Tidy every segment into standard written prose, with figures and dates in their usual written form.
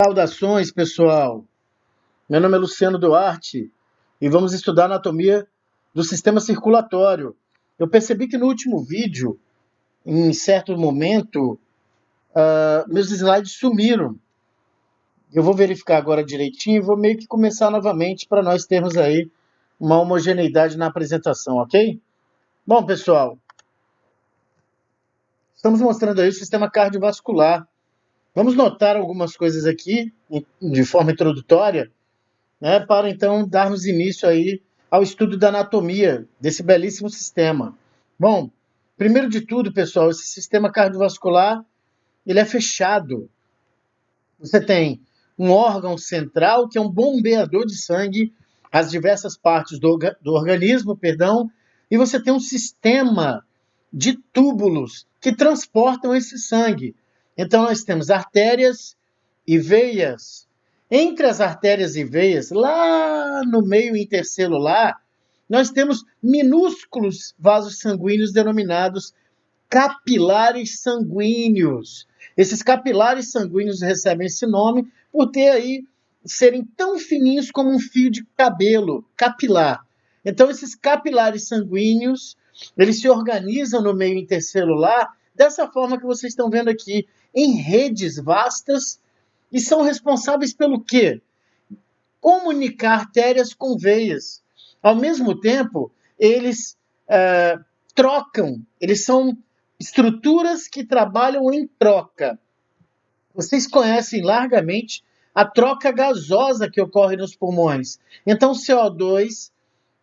Saudações, pessoal! Meu nome é Luciano Duarte e vamos estudar anatomia do sistema circulatório. Eu percebi que no último vídeo, em certo momento, meus slides sumiram. Eu vou verificar agora direitinho e vou meio que começar novamente para nós termos aí uma homogeneidade na apresentação, ok? Bom, pessoal, estamos mostrando aí o sistema cardiovascular. Vamos notar algumas coisas aqui de forma introdutória, né, para então darmos início aí ao estudo da anatomia desse belíssimo sistema. Bom, primeiro de tudo, pessoal, esse sistema cardiovascular, ele é fechado. Você tem um órgão central que é um bombeador de sangue às diversas partes do organismo, e você tem um sistema de túbulos que transportam esse sangue. Então nós temos artérias e veias. Entre as artérias e veias, lá no meio intercelular, nós temos minúsculos vasos sanguíneos denominados capilares sanguíneos. Esses capilares sanguíneos recebem esse nome por ter aí serem tão fininhos como um fio de cabelo capilar. Então esses capilares sanguíneos, eles se organizam no meio intercelular dessa forma que vocês estão vendo aqui, em redes vastas, e são responsáveis pelo quê? Comunicar artérias com veias. Ao mesmo tempo, eles trocam, eles são estruturas que trabalham em troca. Vocês conhecem largamente a troca gasosa que ocorre nos pulmões. Então, o CO2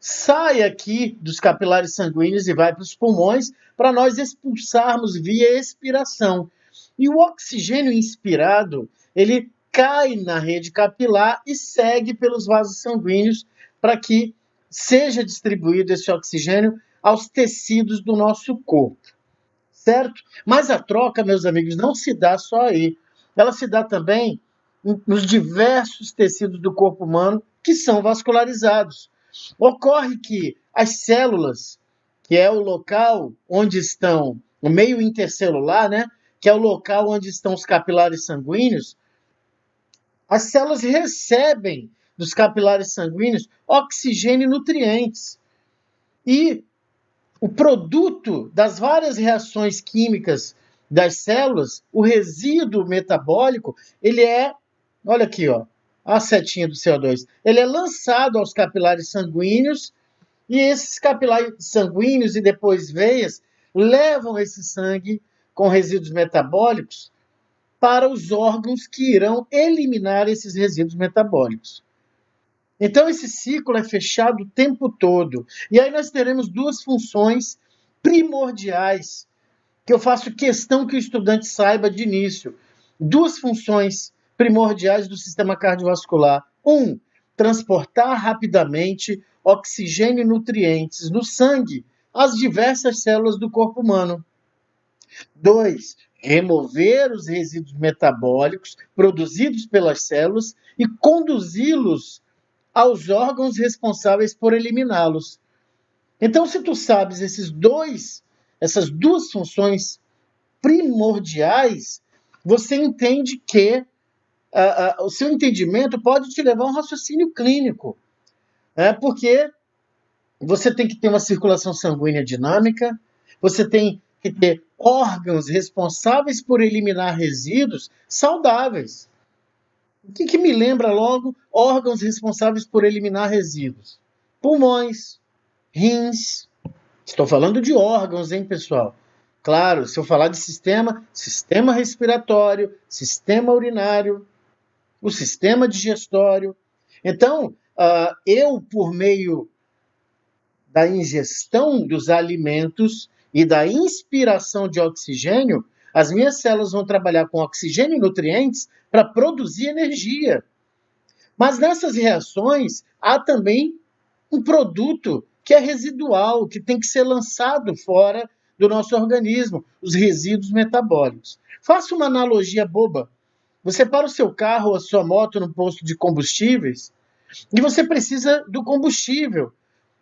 sai aqui dos capilares sanguíneos e vai para os pulmões para nós expulsarmos via expiração. E o oxigênio inspirado, ele cai na rede capilar e segue pelos vasos sanguíneos para que seja distribuído esse oxigênio aos tecidos do nosso corpo, certo? Mas a troca, meus amigos, não se dá só aí. Ela se dá também nos diversos tecidos do corpo humano que são vascularizados. Ocorre que as células, que é o local onde estão, o meio intercelular, né, que é o local onde estão os capilares sanguíneos, as células recebem dos capilares sanguíneos oxigênio e nutrientes. E o produto das várias reações químicas das células, o resíduo metabólico, ele é, olha aqui, ó, a setinha do CO2, ele é lançado aos capilares sanguíneos, e esses capilares sanguíneos e depois veias levam esse sangue com resíduos metabólicos para os órgãos que irão eliminar esses resíduos metabólicos. Então, esse ciclo é fechado o tempo todo. E aí nós teremos duas funções primordiais, que eu faço questão que o estudante saiba de início. Duas funções primordiais do sistema cardiovascular. Transportar rapidamente oxigênio e nutrientes no sangue às diversas células do corpo humano. 2, remover os resíduos metabólicos produzidos pelas células e conduzi-los aos órgãos responsáveis por eliminá-los. Então, se tu sabes essas duas funções primordiais, você entende que o seu entendimento pode te levar a um raciocínio clínico, porque você tem que ter uma circulação sanguínea dinâmica, você tem que ter órgãos responsáveis por eliminar resíduos saudáveis. O que me lembra logo órgãos responsáveis por eliminar resíduos? Pulmões, rins. Estou falando de órgãos, hein, pessoal? Claro, se eu falar de sistema respiratório, sistema urinário, o sistema digestório. Então, eu, por meio da ingestão dos alimentos e da inspiração de oxigênio, as minhas células vão trabalhar com oxigênio e nutrientes para produzir energia. Mas nessas reações, há também um produto que é residual, que tem que ser lançado fora do nosso organismo, os resíduos metabólicos. Faça uma analogia boba. Você para o seu carro ou a sua moto no posto de combustíveis e você precisa do combustível.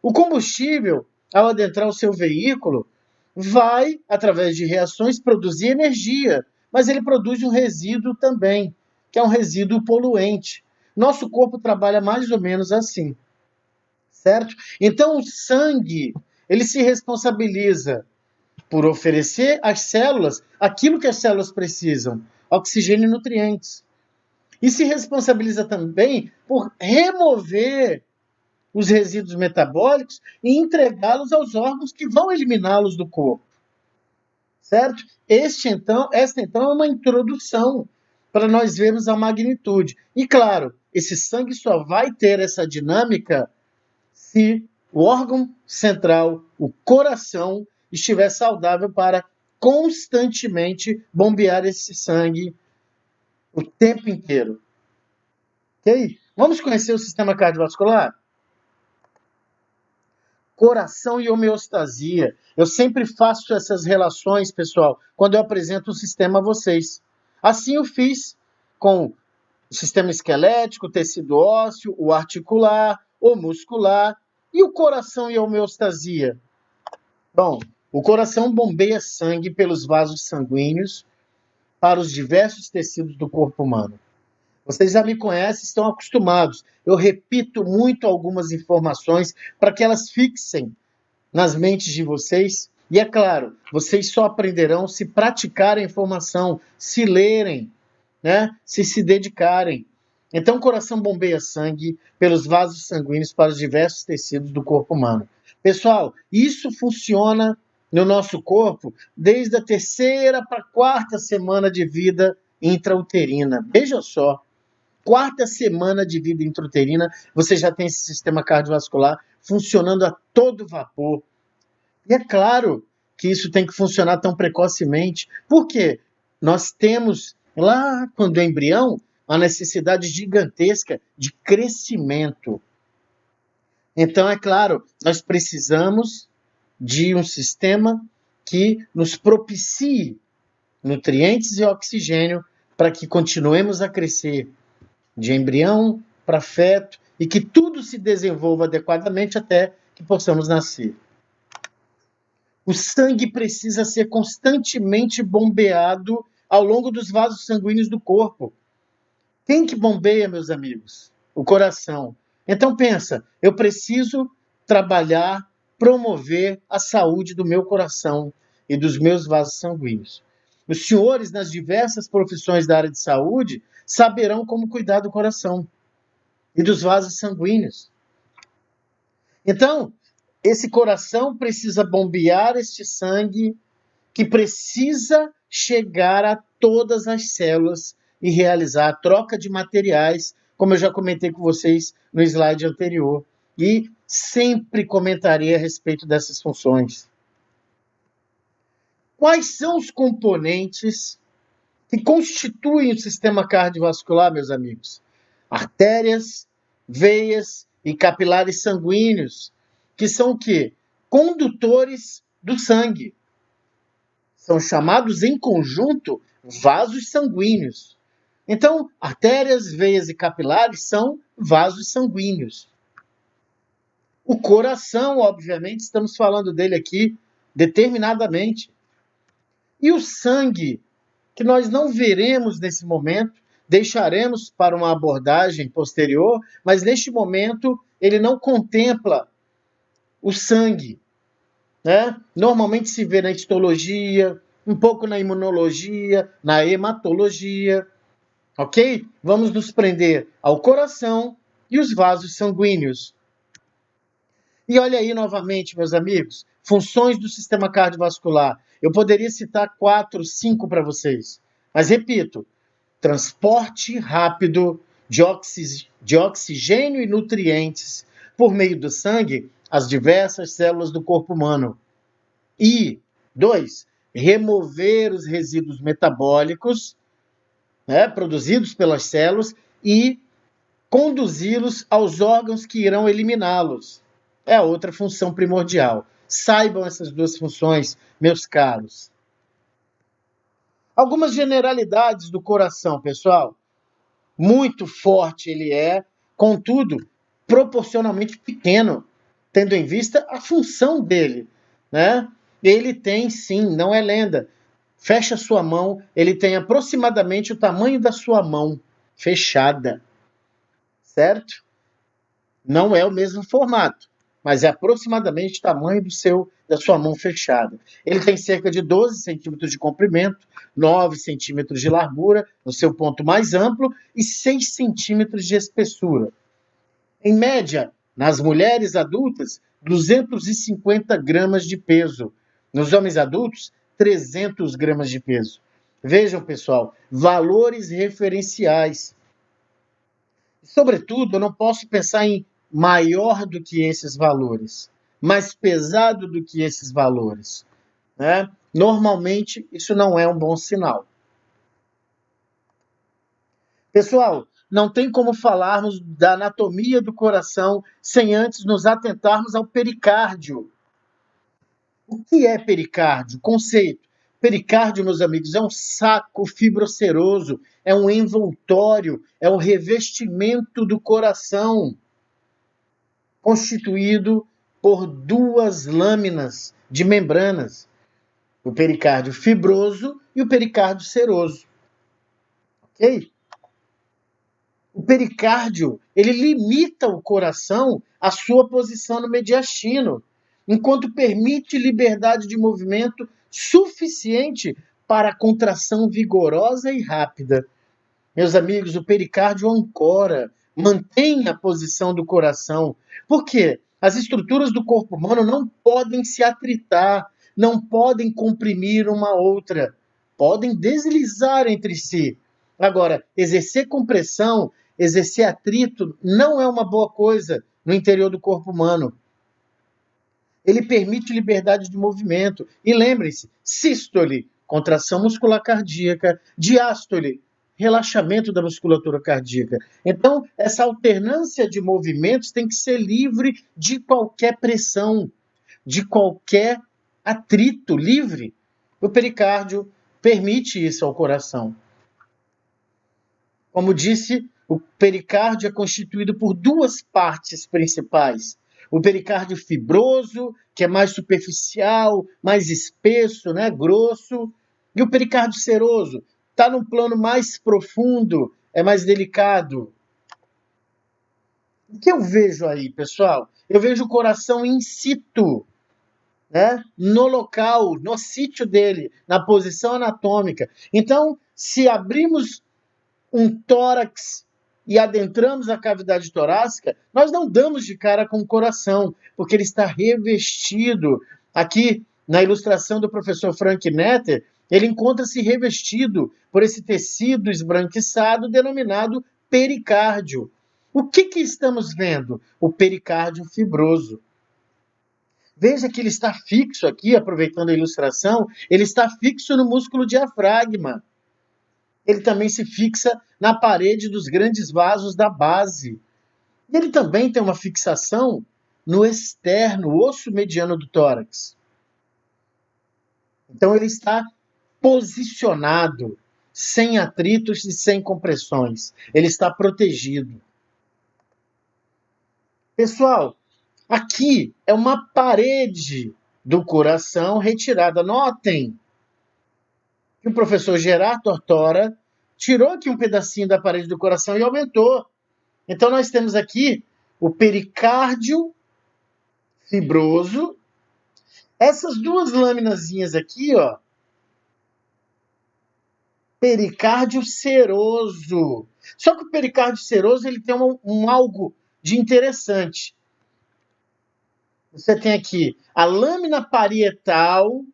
O combustível, ao adentrar o seu veículo, vai, através de reações, produzir energia, mas ele produz um resíduo também, que é um resíduo poluente. Nosso corpo trabalha mais ou menos assim, certo? Então, o sangue, ele se responsabiliza por oferecer às células aquilo que as células precisam, oxigênio e nutrientes. E se responsabiliza também por remover os resíduos metabólicos e entregá-los aos órgãos que vão eliminá-los do corpo. Certo? Esta então é uma introdução para nós vermos a magnitude. E claro, esse sangue só vai ter essa dinâmica se o órgão central, o coração, estiver saudável para constantemente bombear esse sangue o tempo inteiro. Ok? Vamos conhecer o sistema cardiovascular? Coração e homeostasia. Eu sempre faço essas relações, pessoal, quando eu apresento o sistema a vocês. Assim eu fiz com o sistema esquelético, o tecido ósseo, o articular, o muscular e o coração e a homeostasia. Bom, o coração bombeia sangue pelos vasos sanguíneos para os diversos tecidos do corpo humano. Vocês já me conhecem, estão acostumados. Eu repito muito algumas informações para que elas fixem nas mentes de vocês. E é claro, vocês só aprenderão se praticarem a informação, se lerem, né? Se dedicarem. Então, o coração bombeia sangue pelos vasos sanguíneos para os diversos tecidos do corpo humano. Pessoal, isso funciona no nosso corpo desde a terceira para a quarta semana de vida intrauterina. Veja só, quarta semana de vida intrauterina, você já tem esse sistema cardiovascular funcionando a todo vapor. E é claro que isso tem que funcionar tão precocemente. Por quê? Nós temos, lá quando é embrião, uma necessidade gigantesca de crescimento. Então, é claro, nós precisamos de um sistema que nos propicie nutrientes e oxigênio para que continuemos a crescer de embrião para feto e que tudo se desenvolva adequadamente até que possamos nascer. O sangue precisa ser constantemente bombeado ao longo dos vasos sanguíneos do corpo. Quem que bombeia, meus amigos? O coração. Então pensa, eu preciso trabalhar, promover a saúde do meu coração e dos meus vasos sanguíneos. Os senhores, nas diversas profissões da área de saúde, saberão como cuidar do coração e dos vasos sanguíneos. Então, esse coração precisa bombear este sangue que precisa chegar a todas as células e realizar a troca de materiais, como eu já comentei com vocês no slide anterior. E sempre comentarei a respeito dessas funções. Quais são os componentes que constituem o sistema cardiovascular, meus amigos? Artérias, veias e capilares sanguíneos, que são o quê? Condutores do sangue. São chamados em conjunto vasos sanguíneos. Então, artérias, veias e capilares são vasos sanguíneos. O coração, obviamente, estamos falando dele aqui determinadamente. E o sangue, que nós não veremos nesse momento, deixaremos para uma abordagem posterior, mas neste momento ele não contempla o sangue, né? Normalmente se vê na histologia, um pouco na imunologia, na hematologia, ok? Vamos nos prender ao coração e os vasos sanguíneos. E olha aí novamente, meus amigos, funções do sistema cardiovascular. Eu poderia citar 4, 5 para vocês, mas repito, transporte rápido de oxigênio e nutrientes por meio do sangue às diversas células do corpo humano. E 2, remover os resíduos metabólicos, né, produzidos pelas células e conduzi-los aos órgãos que irão eliminá-los. É a outra função primordial. Saibam essas duas funções, meus caros. Algumas generalidades do coração, pessoal. Muito forte ele é, contudo, proporcionalmente pequeno, tendo em vista a função dele, né? Ele tem, sim, não é lenda. Fecha sua mão, ele tem aproximadamente o tamanho da sua mão. fechada, certo? Não é o mesmo formato, mas é aproximadamente o tamanho da sua mão fechada. Ele tem cerca de 12 centímetros de comprimento, 9 centímetros de largura, no seu ponto mais amplo, e 6 centímetros de espessura. Em média, nas mulheres adultas, 250 gramas de peso. Nos homens adultos, 300 gramas de peso. Vejam, pessoal, valores referenciais. Sobretudo, eu não posso pensar em maior do que esses valores, mais pesado do que esses valores, né? Normalmente, isso não é um bom sinal. Pessoal, não tem como falarmos da anatomia do coração sem antes nos atentarmos ao pericárdio. O que é pericárdio? Conceito. Pericárdio, meus amigos, é um saco fibroceroso, é um envoltório, é o revestimento do coração, constituído por duas lâminas de membranas, o pericárdio fibroso e o pericárdio seroso. Ok? O pericárdio, ele limita o coração à sua posição no mediastino, enquanto permite liberdade de movimento suficiente para a contração vigorosa e rápida. Meus amigos, o pericárdio ancora, mantém a posição do coração. Por quê? As estruturas do corpo humano não podem se atritar, não podem comprimir uma outra, podem deslizar entre si. Agora, exercer compressão, exercer atrito, não é uma boa coisa no interior do corpo humano. Ele permite liberdade de movimento. E lembrem-se, sístole, contração muscular cardíaca, diástole, relaxamento da musculatura cardíaca. Então, essa alternância de movimentos tem que ser livre de qualquer pressão, de qualquer atrito, livre. O pericárdio permite isso ao coração. Como disse, o pericárdio é constituído por duas partes principais. O pericárdio fibroso, que é mais superficial, mais espesso, né, grosso, e o pericárdio seroso, está num plano mais profundo, é mais delicado. O que eu vejo aí, pessoal? Eu vejo o coração in situ, né? No local, no sítio dele, na posição anatômica. Então, se abrimos um tórax e adentramos a cavidade torácica, nós não damos de cara com o coração, porque ele está revestido. Aqui, na ilustração do professor Frank Netter, ele encontra-se revestido por esse tecido esbranquiçado denominado pericárdio. O que estamos vendo? O pericárdio fibroso. Veja que ele está fixo aqui, aproveitando a ilustração, ele está fixo no músculo diafragma. Ele também se fixa na parede dos grandes vasos da base. E ele também tem uma fixação no externo, osso mediano do tórax. Então ele está posicionado, sem atritos e sem compressões. Ele está protegido. Pessoal, aqui é uma parede do coração retirada. Notem que o professor Gerard Tortora tirou aqui um pedacinho da parede do coração e aumentou. Então nós temos aqui o pericárdio fibroso. Essas duas laminazinhas aqui, ó, pericárdio seroso. Só que o pericárdio seroso ele tem algo de interessante. Você tem aqui a lâmina parietal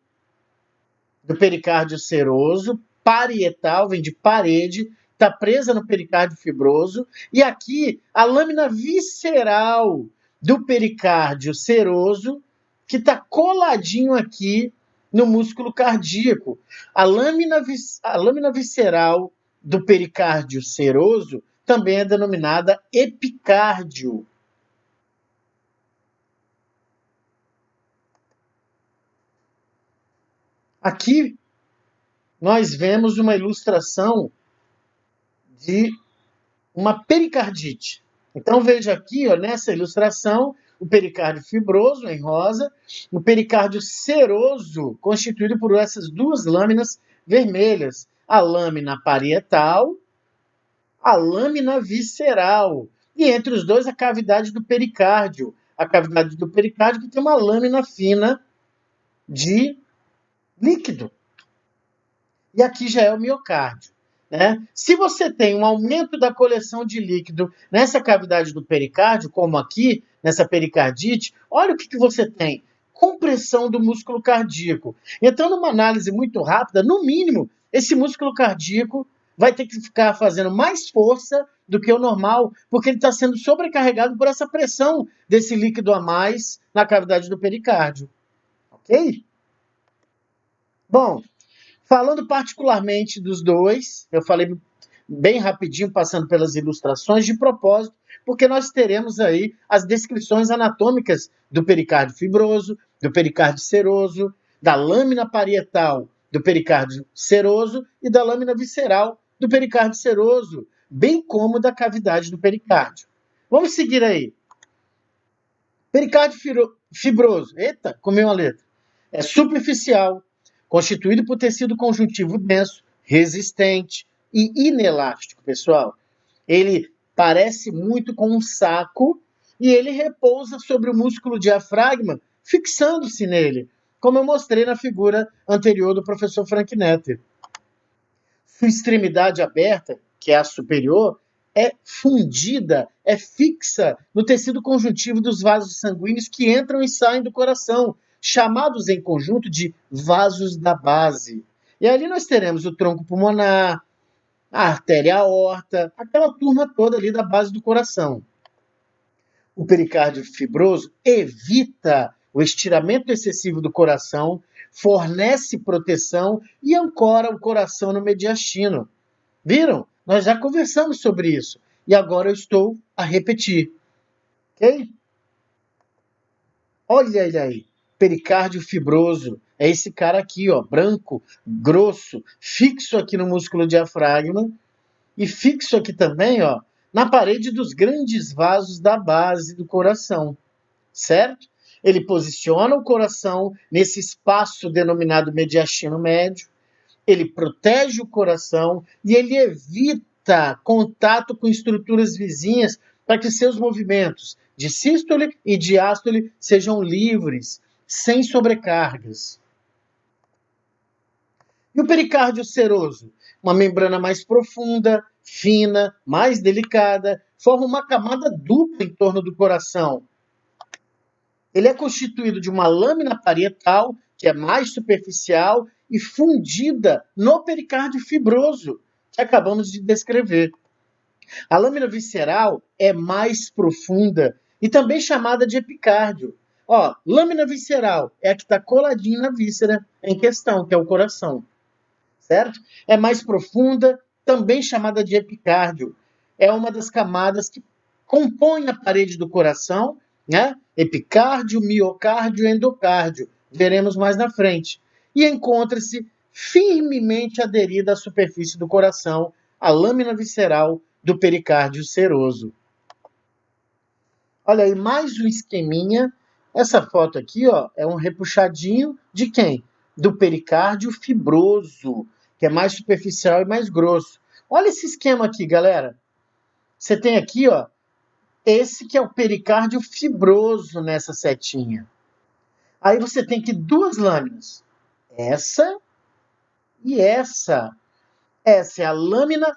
do pericárdio seroso, parietal, vem de parede, está presa no pericárdio fibroso, e aqui a lâmina visceral do pericárdio seroso, que está coladinho aqui no músculo cardíaco. A lâmina visceral do pericárdio seroso também é denominada epicárdio. Aqui nós vemos uma ilustração de uma pericardite. Então veja aqui, ó, nessa ilustração, o pericárdio fibroso em rosa, o pericárdio seroso constituído por essas duas lâminas vermelhas, a lâmina parietal, A lâmina visceral. E entre os dois, a cavidade do pericárdio. A cavidade do pericárdio que tem uma lâmina fina de líquido. E aqui já é o miocárdio. Né? Se você tem um aumento da coleção de líquido nessa cavidade do pericárdio, como aqui, nessa pericardite, olha o que você tem. Compressão do músculo cardíaco. Então, numa análise muito rápida, no mínimo, esse músculo cardíaco vai ter que ficar fazendo mais força do que o normal, porque ele está sendo sobrecarregado por essa pressão desse líquido a mais na cavidade do pericárdio. Ok? Bom, falando particularmente dos dois, eu falei bem rapidinho, passando pelas ilustrações, de propósito, porque nós teremos aí as descrições anatômicas do pericárdio fibroso, do pericárdio seroso, da lâmina parietal do pericárdio seroso e da lâmina visceral do pericárdio seroso, bem como da cavidade do pericárdio. Vamos seguir aí. Pericárdio fibroso. Eita, comeu uma letra. É superficial, constituído por tecido conjuntivo denso, resistente e inelástico, pessoal. Ele parece muito com um saco e ele repousa sobre o músculo diafragma, fixando-se nele, como eu mostrei na figura anterior do professor Frank Netter. Sua extremidade aberta, que é a superior, é fundida, é fixa no tecido conjuntivo dos vasos sanguíneos que entram e saem do coração, chamados em conjunto de vasos da base. E ali nós teremos o tronco pulmonar, a artéria aorta, aquela turma toda ali da base do coração. O pericárdio fibroso evita o estiramento excessivo do coração, fornece proteção e ancora o coração no mediastino. Viram? Nós já conversamos sobre isso. E agora eu estou a repetir. Ok? Olha ele aí. Pericárdio fibroso. É esse cara aqui, ó, branco, grosso, fixo aqui no músculo diafragma e fixo aqui também, ó, na parede dos grandes vasos da base do coração. Certo? Ele posiciona o coração nesse espaço denominado mediastino médio. Ele protege o coração e ele evita contato com estruturas vizinhas para que seus movimentos de sístole e diástole sejam livres, sem sobrecargas. E o pericárdio seroso? Uma membrana mais profunda, fina, mais delicada, forma uma camada dupla em torno do coração. Ele é constituído de uma lâmina parietal, que é mais superficial e fundida no pericárdio fibroso, que acabamos de descrever. A lâmina visceral é mais profunda e também chamada de epicárdio. Ó, lâmina visceral é a que está coladinha na víscera em questão, que é o coração. Certo? É mais profunda, também chamada de epicárdio. É uma das camadas que compõem a parede do coração, né? Epicárdio, miocárdio e endocárdio. Veremos mais na frente. E encontra-se firmemente aderida à superfície do coração, a lâmina visceral do pericárdio seroso. Olha aí, mais um esqueminha. Essa foto aqui, ó, é um repuxadinho de quem? Do pericárdio fibroso, que é mais superficial e mais grosso. Olha esse esquema aqui, galera. Você tem aqui, ó, esse que é o pericárdio fibroso nessa setinha. Aí você tem aqui duas lâminas. Essa e essa. Essa é a lâmina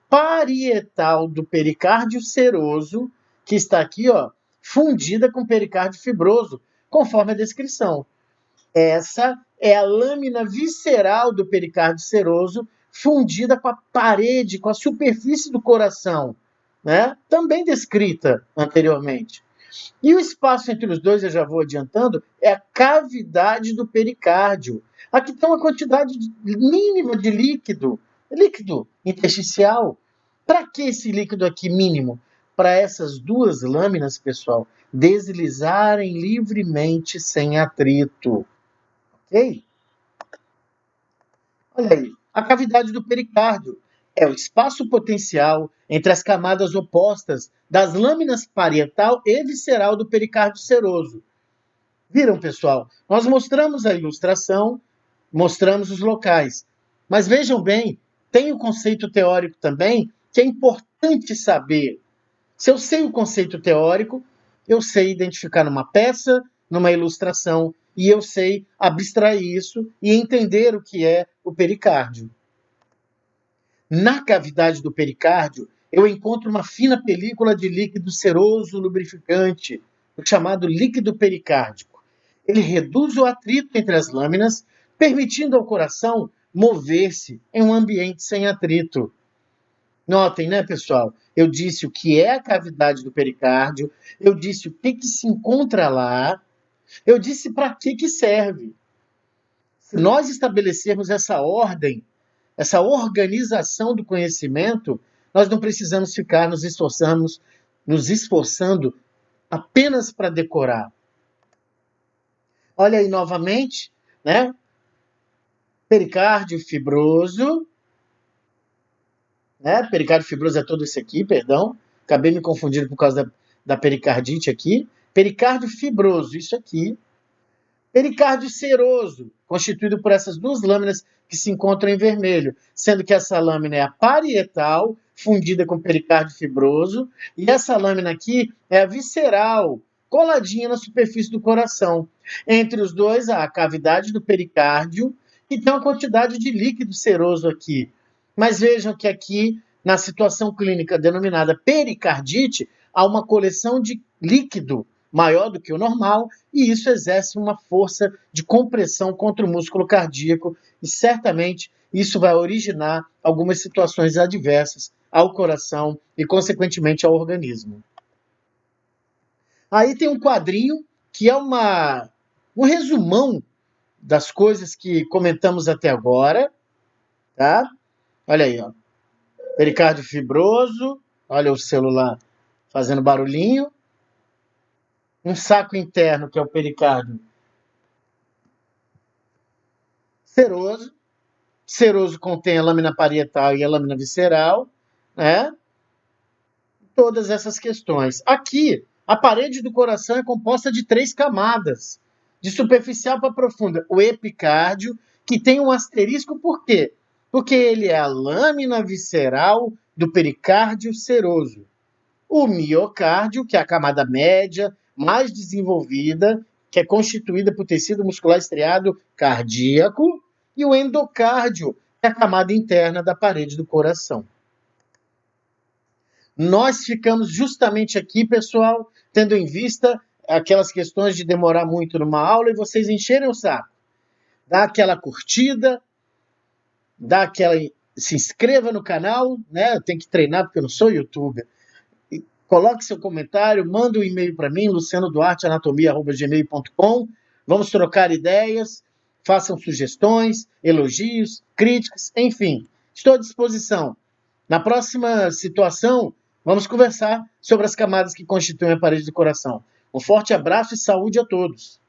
parietal do pericárdio seroso, que está aqui, ó, fundida com pericárdio fibroso, conforme a descrição. Essa é a lâmina visceral do pericárdio seroso, fundida com a parede, com a superfície do coração, né? Também descrita anteriormente. E o espaço entre os dois, eu já vou adiantando, é a cavidade do pericárdio. Aqui tem uma quantidade mínima de líquido intersticial. Para que esse líquido aqui mínimo? Para essas duas lâminas, pessoal, deslizarem livremente sem atrito. Ok? Olha aí, a cavidade do pericárdio é o espaço potencial entre as camadas opostas das lâminas parietal e visceral do pericárdio seroso. Viram, pessoal? Nós mostramos a ilustração, mostramos os locais. Mas vejam bem, tem o conceito teórico também, que é importante importante saber. Se eu sei o conceito teórico, eu sei identificar numa peça, numa ilustração, e eu sei abstrair isso e entender o que é o pericárdio. Na cavidade do pericárdio, eu encontro uma fina película de líquido seroso lubrificante, o chamado líquido pericárdico. Ele reduz o atrito entre as lâminas, permitindo ao coração mover-se em um ambiente sem atrito. Notem, né, pessoal? Eu disse o que é a cavidade do pericárdio, eu disse o que se encontra lá, eu disse para que serve. Se nós estabelecermos essa ordem, essa organização do conhecimento, nós não precisamos ficar nos esforçando apenas para decorar. Olha aí novamente, né? Pericárdio fibroso, né? Pericárdio fibroso é todo esse aqui, perdão. Acabei me confundindo por causa da pericardite aqui. Pericárdio fibroso, isso aqui. Pericárdio seroso, constituído por essas duas lâminas que se encontram em vermelho, sendo que essa lâmina é a parietal, fundida com pericárdio fibroso, e essa lâmina aqui é a visceral, coladinha na superfície do coração. Entre os dois, há a cavidade do pericárdio, que tem uma quantidade de líquido seroso aqui. Mas vejam que aqui, na situação clínica denominada pericardite, há uma coleção de líquido maior do que o normal, e isso exerce uma força de compressão contra o músculo cardíaco, e certamente isso vai originar algumas situações adversas ao coração e, consequentemente, ao organismo. Aí tem um quadrinho que é um resumão das coisas que comentamos até agora, tá? Olha aí, ó. Pericárdio fibroso, olha o celular fazendo barulhinho. Um saco interno, que é o pericárdio seroso. Seroso contém a lâmina parietal e a lâmina visceral, né? Todas essas questões. Aqui, a parede do coração é composta de 3 camadas, de superficial para profunda. O epicárdio, que tem um asterisco, por quê? Porque ele é a lâmina visceral do pericárdio seroso. O miocárdio, que é a camada média, mais desenvolvida, que é constituída por tecido muscular estriado cardíaco, e o endocárdio, que é a camada interna da parede do coração. Nós ficamos justamente aqui, pessoal, tendo em vista aquelas questões de demorar muito numa aula e vocês encherem o saco. Dá aquela curtida, se inscreva no canal, né? Eu tenho que treinar porque eu não sou youtuber. Coloque seu comentário, manda um e-mail para mim, lucianoduarteanatomia@gmail.com. Vamos trocar ideias, façam sugestões, elogios, críticas, enfim. Estou à disposição. Na próxima situação, vamos conversar sobre as camadas que constituem a parede do coração. Um forte abraço e saúde a todos.